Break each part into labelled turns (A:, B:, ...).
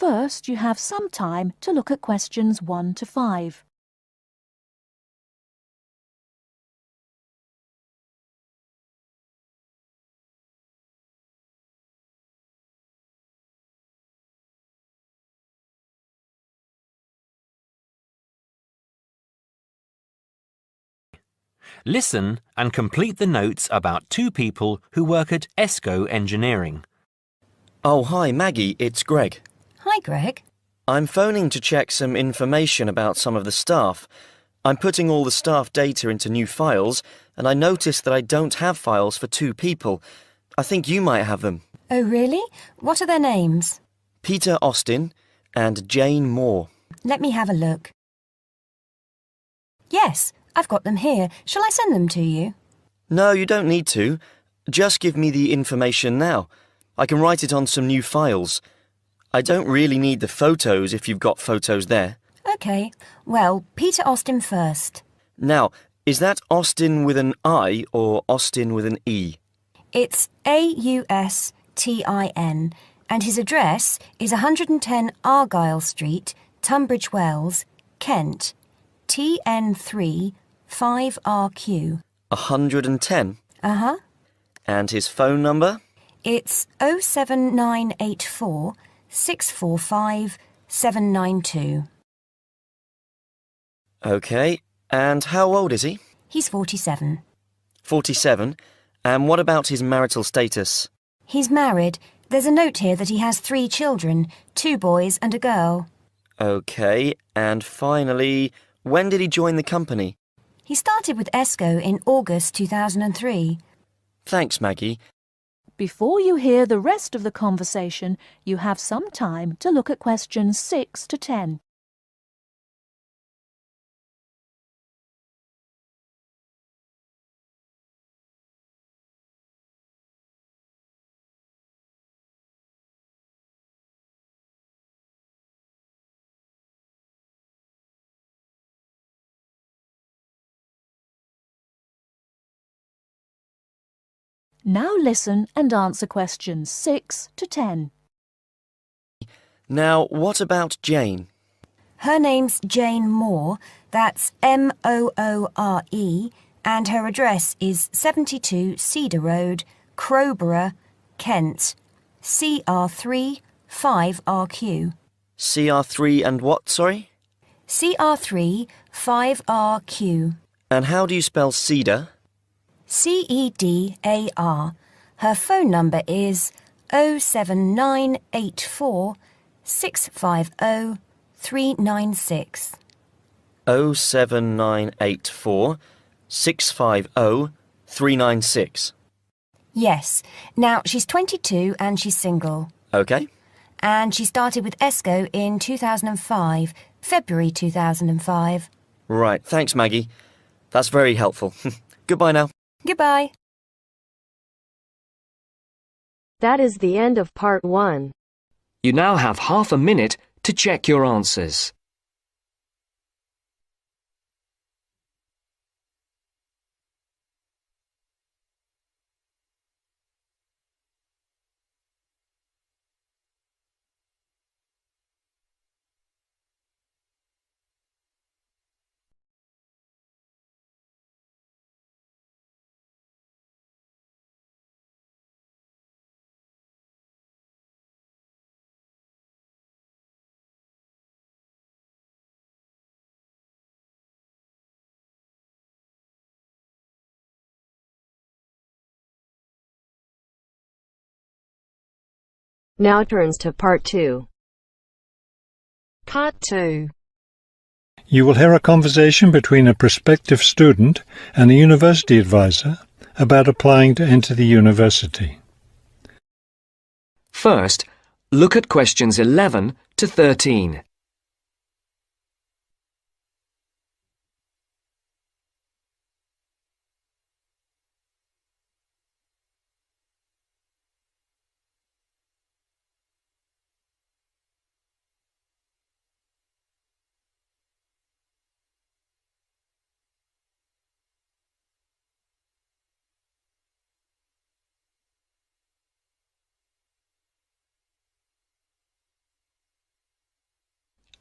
A: First, you have some time to look at questions 1 to 5.
B: Listen and complete the notes about 2 people who work at ESCO Engineering.
C: Oh, hi, Maggie, it's Greg.
D: Hi, Greg.
C: I'm phoning to check some information about some of the staff. I'm putting all the staff data into new files, and I noticed that I don't have files for 2 people. I think you might have them.
D: Oh, really? What are their names?
C: Peter Austin and Jane Moore.
D: Let me have a look. Yes, I've got them here. Shall I send them to you?
C: No, you don't need to. Just give me the information now. I can write it on some new files. I don't really need the photos if you've got photos there.
D: OK. Well, Peter Austin first.
C: Now, is that Austin with an I or Austin with an E?
D: It's Austin, and his address is 110 Argyle Street, Tunbridge Wells, Kent, TN3 5RQ.
C: 110?
D: Uh-huh.
C: And his phone number?
D: It's 07984 645 792.
C: OK. And how old is he?
D: He's 47.
C: 47. And what about his marital status?
D: He's married. There's a note here that he has 3 children, 2 boys and a girl.
C: OK. And finally, when did he join the company?
D: He started with ESCO in August 2003.
C: Thanks, Maggie.
A: Before you hear the rest of the conversation, you have some time to look at questions 6 to 10. Now listen and answer questions 6 to 10.
C: Now, what about Jane?
D: Her name's Jane Moore, that's Moore, and her address is 72 Cedar Road, Crowborough, Kent, CR3 5RQ.
C: CR3 and what, sorry?
D: CR3 5RQ.
C: And how do you spell cedar?
D: CEDAR. Her phone number is 07984 650 396.
C: 07984 650 396.
D: Yes. Now, she's 22 and she's single.
C: OK.
D: And she started with ESCO in 2005, February 2005.
C: Right, thanks, Maggie. That's very helpful. Goodbye now.
D: Goodbye.
E: That is the end of part 1.
F: You now have half a minute to check your answers.
E: Now turns to part 2. Part 2.
G: You will hear a conversation between a prospective student and the university advisor about applying to enter the university.
F: First, look at questions 11 to 13.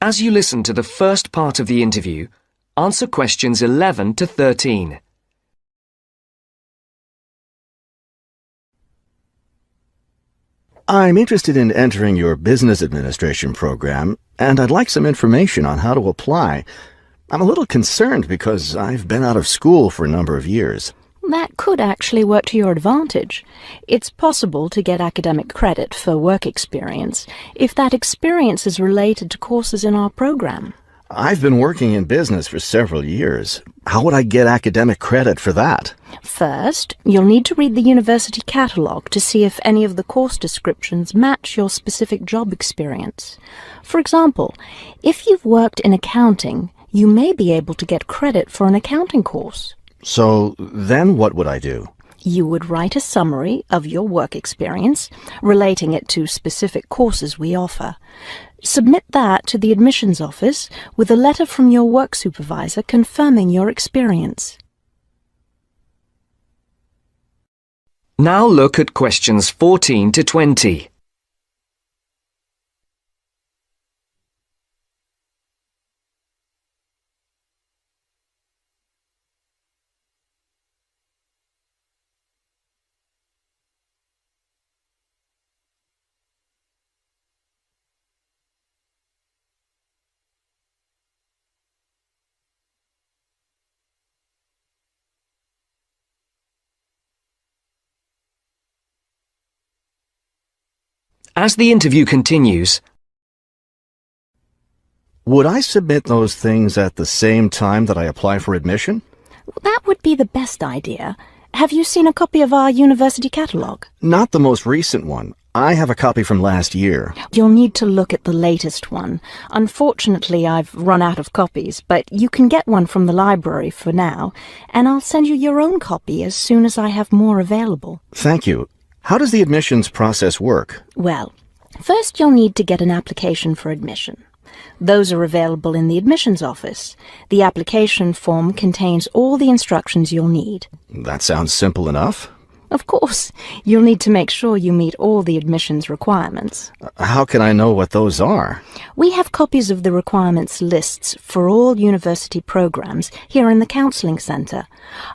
F: As you listen to the first part of the interview, answer questions 11 to 13.
H: I'm interested in entering your business administration program, and I'd like some information on how to apply. I'm a little concerned because I've been out of school for a number of years.
A: That could actually work to your advantage. It's possible to get academic credit for work experience if that experience is related to courses in our program.
H: I've been working in business for several years. How would I get academic credit for that?
A: First, you'll need to read the university catalogue to see if any of the course descriptions match your specific job experience. For example, if you've worked in accounting, you may be able to get credit for an accounting course.
H: So then what would I do?
A: You would write a summary of your work experience, relating it to specific courses we offer. Submit that to the admissions office with a letter from your work supervisor confirming your experience.
F: Now look at questions 14 to 20. As the interview continues,
H: Would I submit those things at the same time that I apply for admission?
A: That would be the best idea. Have you seen a copy of our university catalogue?
H: Not the most recent one. I have a copy from last year.
A: You'll need to look at the latest one. Unfortunately, I've run out of copies, but you can get one from the library for now, and I'll send you your own copy as soon as I have more available.
H: Thank you. How does the admissions process work?
A: Well, first you'll need to get an application for admission. Those are available in the admissions office. The application form contains all the instructions you'll need.
H: That sounds simple enough.
A: Of course, you'll need to make sure you meet all the admissions requirements.
H: How can I know what those are?
A: We have copies of the requirements lists for all university programs here in the counselling centre.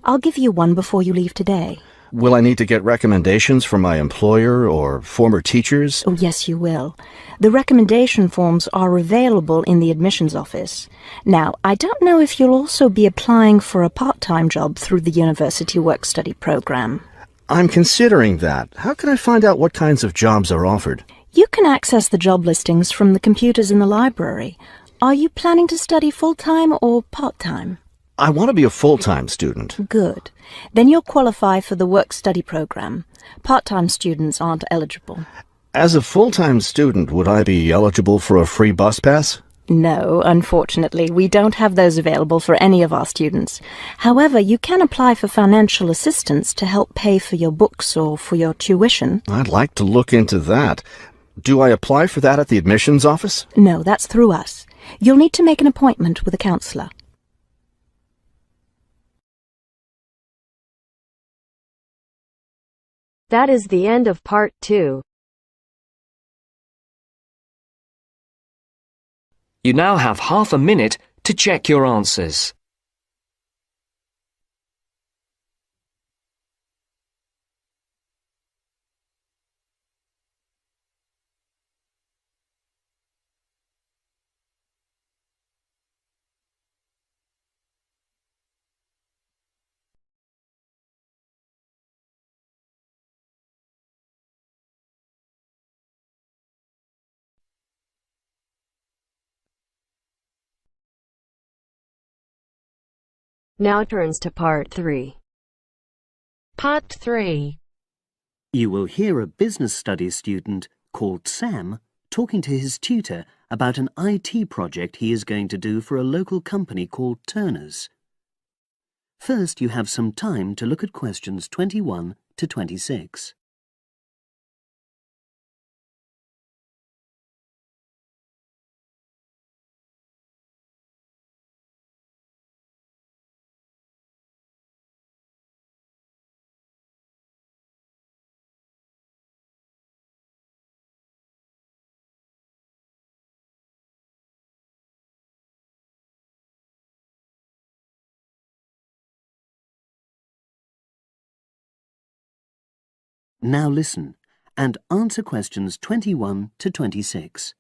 A: I'll give you one before you leave today.
H: Will I need to get recommendations from my employer or former teachers?
A: Oh, yes, you will. The recommendation forms are available in the admissions office. Now, I don't know if you'll also be applying for a part-time job through the university work-study program.
H: I'm considering that. How can I find out what kinds of jobs are offered?
A: You can access the job listings from the computers in the library. Are you planning to study full-time or part-time?
H: I want to be a full-time student.
A: Good. Then you'll qualify for the work-study program. Part-time students aren't eligible.
H: As a full-time student, would I be eligible for a free bus pass?
A: No, unfortunately, we don't have those available for any of our students. However, you can apply for financial assistance to help pay for your books or for your tuition.
H: I'd like to look into that. Do I apply for that at the admissions office?
A: No, that's through us. You'll need to make an appointment with a counsellor.
E: That is the end of part 2.
F: you now have half a minute to check your answers.
E: Now turns to part 3.
I: Part 3.
J: You will hear a business studies student called Sam talking to his tutor about an IT project he is going to do for a local company called Turner's. First, you have some time to look at questions 21 to 26. Now listen and answer questions 21 to 26.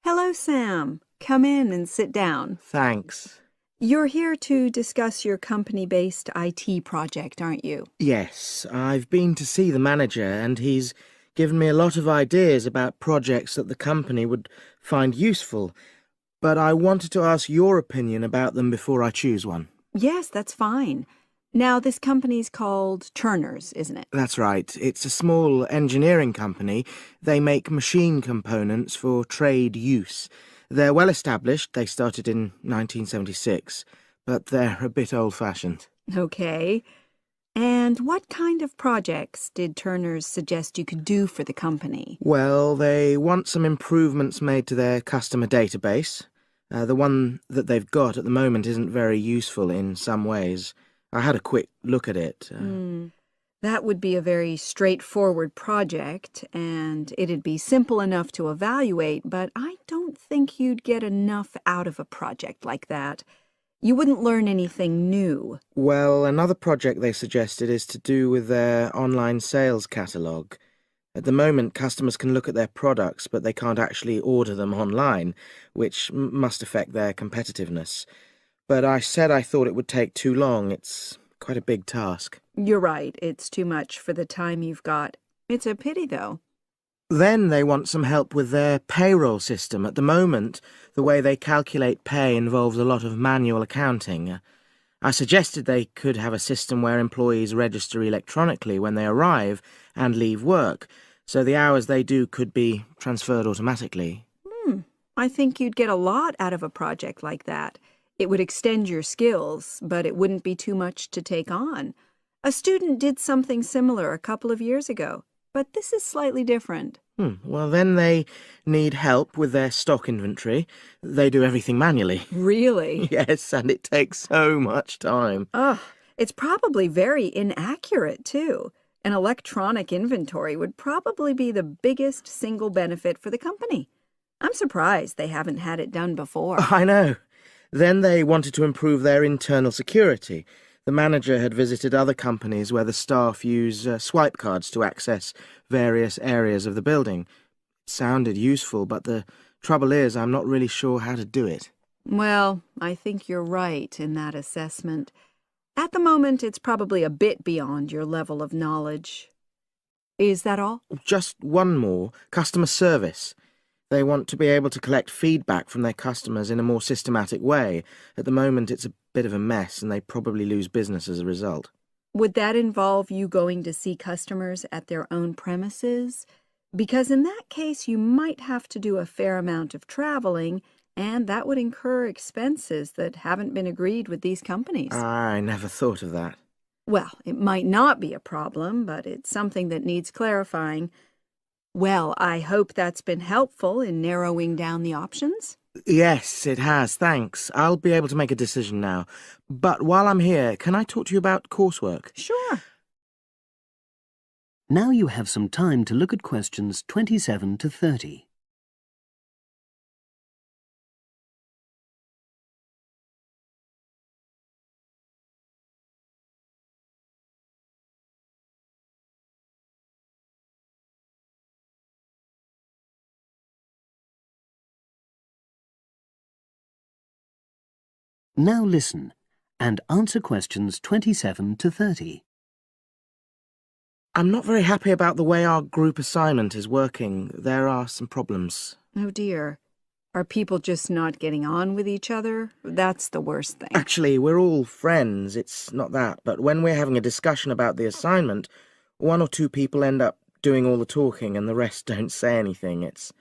K: Hello, Sam. Come in and sit down.
L: Thanks.
K: You're here to discuss your company-based IT project, aren't you?
L: Yes, I've been to see the manager and he's given me a lot of ideas about projects that the company would find useful, but I wanted to ask your opinion about them before I choose one.
K: Yes, that's fine. Now, this company's called Turner's, isn't it?
L: That's right. It's a small engineering company. They make machine components for trade use. They're well established. They started in 1976, but they're a bit old-fashioned.
K: Okay. And what kind of projects did Turner's suggest you could do for the company?
L: Well, they want some improvements made to their customer database. The one that they've got at the moment isn't very useful in some ways. I had a quick look at it.
K: That would be a very straightforward project, and it'd be simple enough to evaluate, but I don't think you'd get enough out of a project like that. You wouldn't learn anything new.
L: Well, another project they suggested is to do with their online sales catalogue. At the moment, customers can look at their products, but they can't actually order them online, which must affect their competitiveness. But I said I thought it would take too long. It's quite a big task.
K: You're right. It's too much for the time you've got. It's a pity, though.
L: Then they want some help with their payroll system. At the moment, the way they calculate pay involves a lot of manual accounting. I suggested they could have a system where employees register electronically when they arrive and leave work, so the hours they do could be transferred automatically.
K: I think you'd get a lot out of a project like that. It would extend your skills, but it wouldn't be too much to take on. A student did something similar a couple of years ago, but this is slightly different.
L: Well, then they need help with their stock inventory. They do everything manually.
K: Really?
L: Yes, and it takes so much time.
K: It's probably very inaccurate, too. An electronic inventory would probably be the biggest single benefit for the company. I'm surprised they haven't had it done before.
L: I know. Then they wanted to improve their internal security. The manager had visited other companies where the staff use swipe cards to access various areas of the building. It sounded useful, but the trouble is I'm not really sure how to do it.
K: Well, I think you're right in that assessment. At the moment, it's probably a bit beyond your level of knowledge. Is that all?
L: Just one more. Customer service. They want to be able to collect feedback from their customers in a more systematic way. At the moment, it's a bit of a mess, and they probably lose business as a result.
K: Would that involve you going to see customers at their own premises? Because in that case, you might have to do a fair amount of traveling, and that would incur expenses that haven't been agreed with these companies.
L: I never thought of that.
K: Well, it might not be a problem, but it's something that needs clarifying. Well, I hope that's been helpful in narrowing down the options.
L: Yes, it has, thanks. I'll be able to make a decision now. But while I'm here, can I talk to you about coursework?
K: Sure.
J: Now you have some time to look at questions 27 to 30. Now listen and answer questions 27 to 30.
L: I'm not very happy about the way our group assignment is working. There are some problems.
K: Oh dear. Are people just not getting on with each other? That's the worst thing.
L: Actually, we're all friends. It's not that. But when we're having a discussion about the assignment, one or two people end up doing all the talking and the rest don't say anything. It's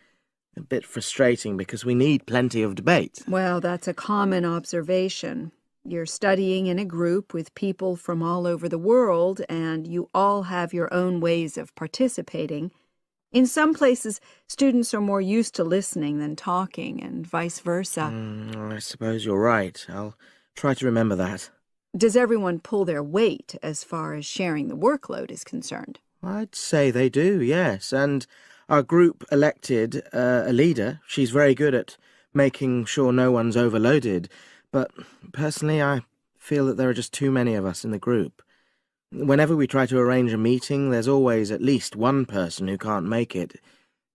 L: a bit frustrating because we need plenty of debate.
K: Well, that's a common observation. You're studying in a group with people from all over the world, and you all have your own ways of participating. In some places, students are more used to listening than talking, and vice versa.
L: I suppose you're right. I'll try to remember that.
K: Does everyone pull their weight as far as sharing the workload is concerned?
L: I'd say they do, yes. And our group elected a leader. She's very good at making sure no one's overloaded. But personally, I feel that there are just too many of us in the group. Whenever we try to arrange a meeting, there's always at least one person who can't make it.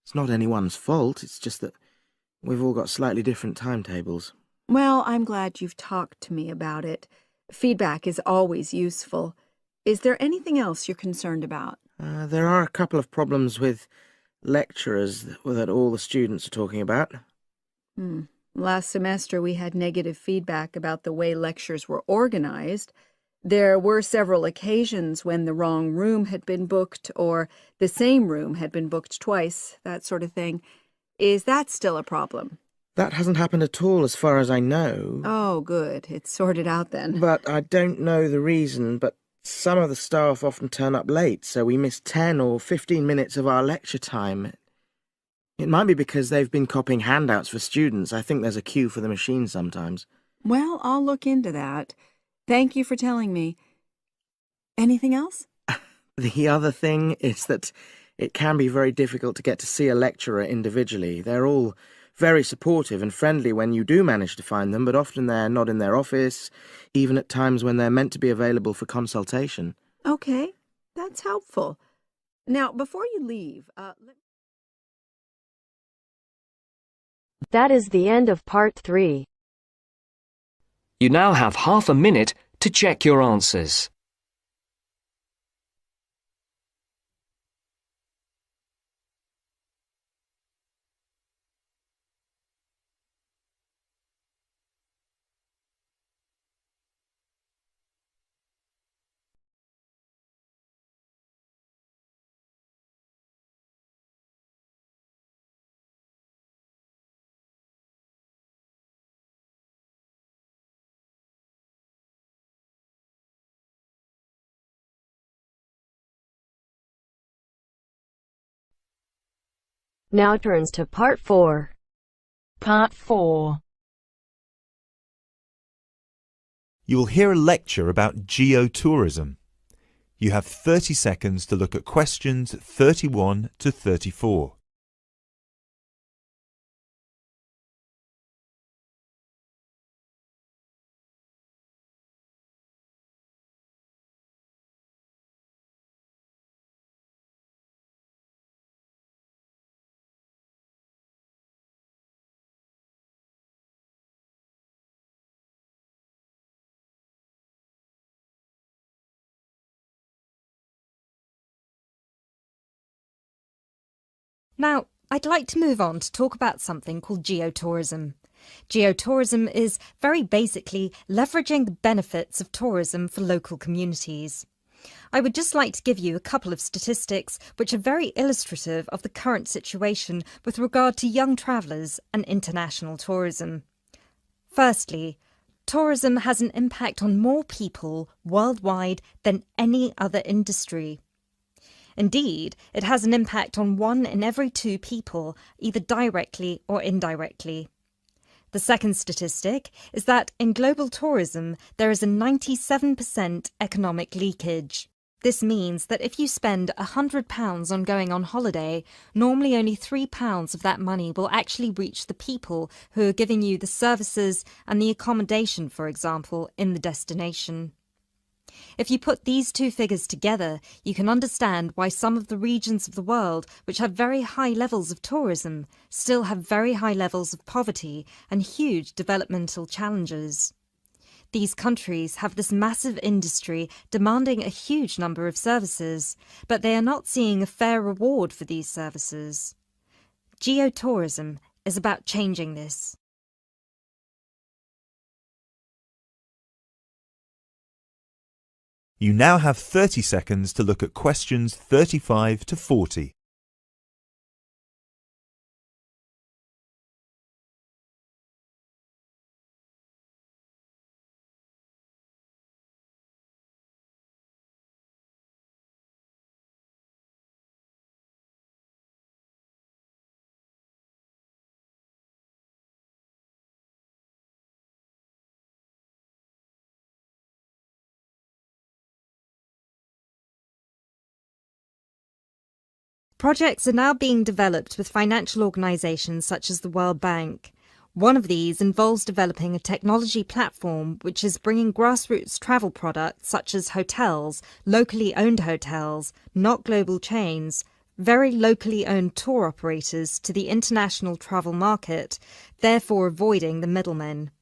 L: It's not anyone's fault, it's just that we've all got slightly different timetables.
K: Well, I'm glad you've talked to me about it. Feedback is always useful. Is there anything else you're concerned about?
L: There are a couple of problems with lecturers that all the students are talking about.
K: Last semester we had negative feedback about the way lectures were organized. There were several occasions when the wrong room had been booked or the same room had been booked twice, that sort of thing. Is that still a problem?
L: That hasn't happened at all as far as I know.
K: Oh, good. It's sorted out then.
L: But I don't know the reason, but some of the staff often turn up late, so we miss 10 or 15 minutes of our lecture time. It might be because they've been copying handouts for students. I think there's a queue for the machine sometimes.
K: Well, I'll look into that. Thank you for telling me. Anything else?
L: The other thing is that it can be very difficult to get to see a lecturer individually. They're all very supportive and friendly when you do manage to find them, but often they're not in their office, even at times when they're meant to be available for consultation.
K: Okay, that's helpful. Now, before you leave,
E: That is the end of part 3.
F: You now have half a minute to check your answers.
E: Now turns to part 4.
I: Part 4.
M: You will hear a lecture about geotourism. You have 30 seconds to look at questions 31 to 34.
N: Now, I'd like to move on to talk about something called geotourism. Geotourism is very basically leveraging the benefits of tourism for local communities. I would just like to give you a couple of statistics which are very illustrative of the current situation with regard to young travellers and international tourism. Firstly, tourism has an impact on more people worldwide than any other industry. Indeed, it has an impact on 1 in every 2 people, either directly or indirectly. The second statistic is that in global tourism, there is a 97% economic leakage. This means that if you spend £100 on going on holiday, normally only £3 of that money will actually reach the people who are giving you the services and the accommodation, for example, in the destination. If you put these two figures together, you can understand why some of the regions of the world which have very high levels of tourism still have very high levels of poverty and huge developmental challenges. These countries have this massive industry demanding a huge number of services, but they are not seeing a fair reward for these services. Geotourism is about changing this.
M: You now have 30 seconds to look at questions 35 to 40.
N: Projects are now being developed with financial organisations such as the World Bank. One of these involves developing a technology platform which is bringing grassroots travel products such as hotels, locally owned hotels, not global chains, very locally owned tour operators to the international travel market, therefore avoiding the middlemen.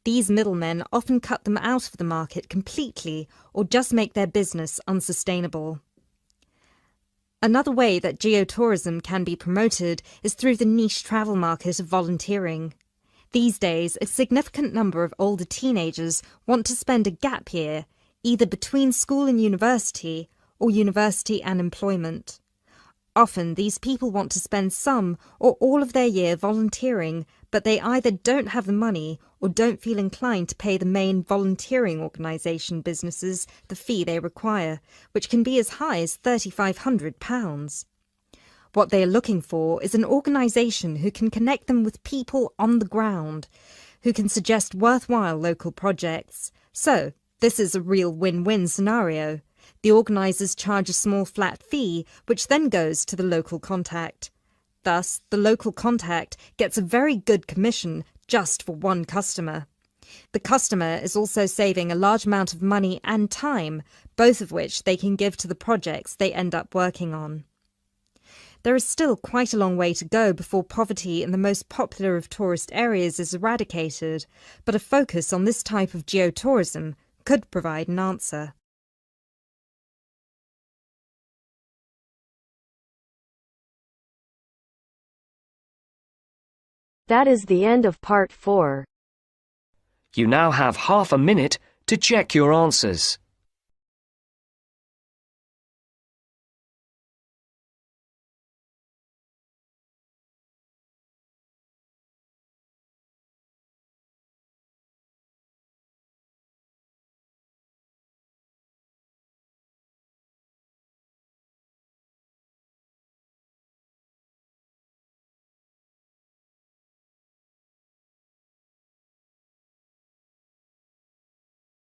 N: These middlemen often cut them out of the market completely or just make their business unsustainable. Another way that geotourism can be promoted is through the niche travel market of volunteering. These days, a significant number of older teenagers want to spend a gap year, either between school and university, or university and employment. Often, these people want to spend some or all of their year volunteering, but they either don't have the money or don't feel inclined to pay the main volunteering organisation businesses the fee they require, which can be as high as £3,500. What they are looking for is an organisation who can connect them with people on the ground, who can suggest worthwhile local projects. So, this is a real win-win scenario. The organisers charge a small flat fee, which then goes to the local contact. Thus, the local contact gets a very good commission just for one customer. The customer is also saving a large amount of money and time, both of which they can give to the projects they end up working on. There is still quite a long way to go before poverty in the most popular of tourist areas is eradicated, but a focus on this type of geotourism could provide an answer.
E: That is the end of part 4.
F: You now have half a minute to check your answers.